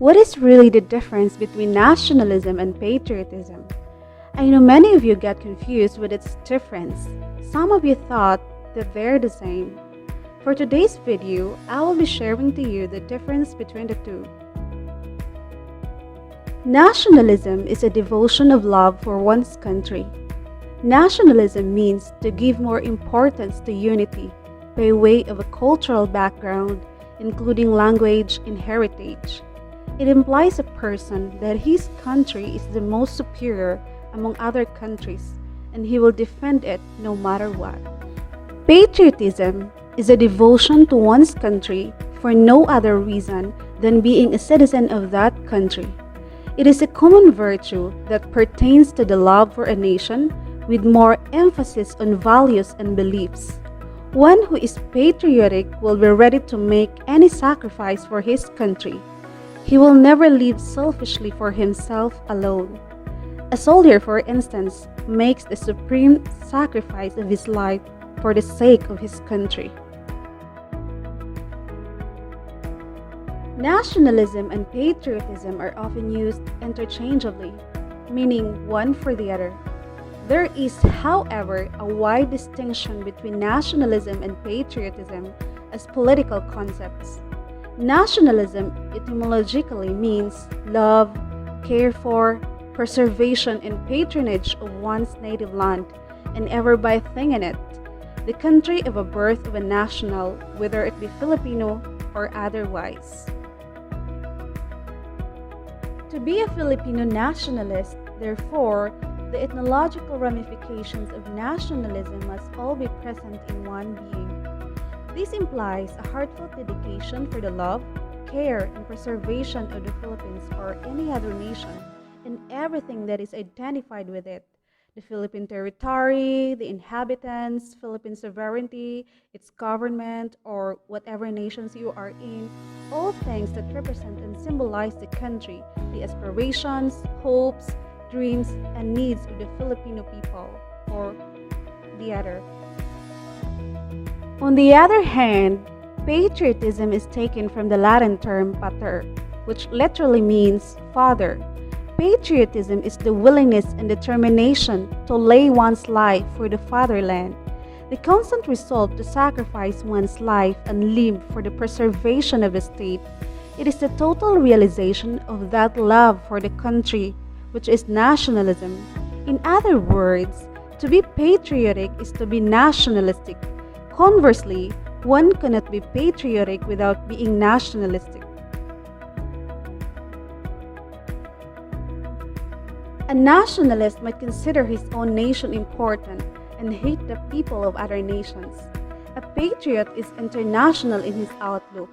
What is really the difference between nationalism and patriotism? I know many of you get confused with its difference. Some of you thought that they're the same. For today's video, I will be sharing to you the difference between the two. Nationalism is a devotion of love for one's country. Nationalism means to give more importance to unity by way of a cultural background, including language and heritage. It implies a person that his country is the most superior among other countries and he will defend it no matter what. Patriotism is a devotion to one's country for no other reason than being a citizen of that country. It is a common virtue that pertains to the love for a nation with more emphasis on values and beliefs. One who is patriotic will be ready to make any sacrifice for his country. He will never live selfishly for himself alone. A soldier, for instance, makes the supreme sacrifice of his life for the sake of his country. Nationalism and patriotism are often used interchangeably, meaning one for the other. There is, however, a wide distinction between nationalism and patriotism as political concepts. Nationalism etymologically means love, care for, preservation and patronage of one's native land and every thing in it, the country of a birth of a national, whether it be Filipino or otherwise. To be a Filipino nationalist, therefore, the ethnological ramifications of nationalism must all be present in one being. This implies a heartfelt dedication for the love, care, and preservation of the Philippines or any other nation and everything that is identified with it. The Philippine territory, the inhabitants, Philippine sovereignty, its government, or whatever nations you are in, all things that represent and symbolize the country, the aspirations, hopes, dreams, and needs of the Filipino people, or the other. On the other hand, patriotism is taken from the Latin term pater, which literally means father. Patriotism is the willingness and determination to lay one's life for the fatherland, the constant resolve to sacrifice one's life and limb for the preservation of the state. It is the total realization of that love for the country, which is nationalism. In other words, to be patriotic is to be nationalistic. Conversely, one cannot be patriotic without being nationalistic. A nationalist might consider his own nation important and hate the people of other nations. A patriot is international in his outlook.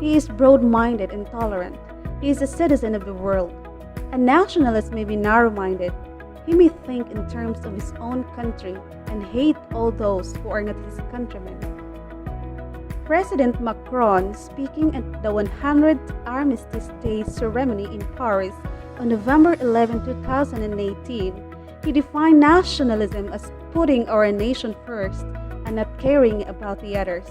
He is broad-minded and tolerant. He is a citizen of the world. A nationalist may be narrow-minded. He may think in terms of his own country and hate all those who are not his countrymen. President Macron, speaking at the 100th Armistice Day ceremony in Paris on November 11, 2018, he defined nationalism as putting our nation first and not caring about the others.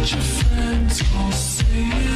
Your friends all say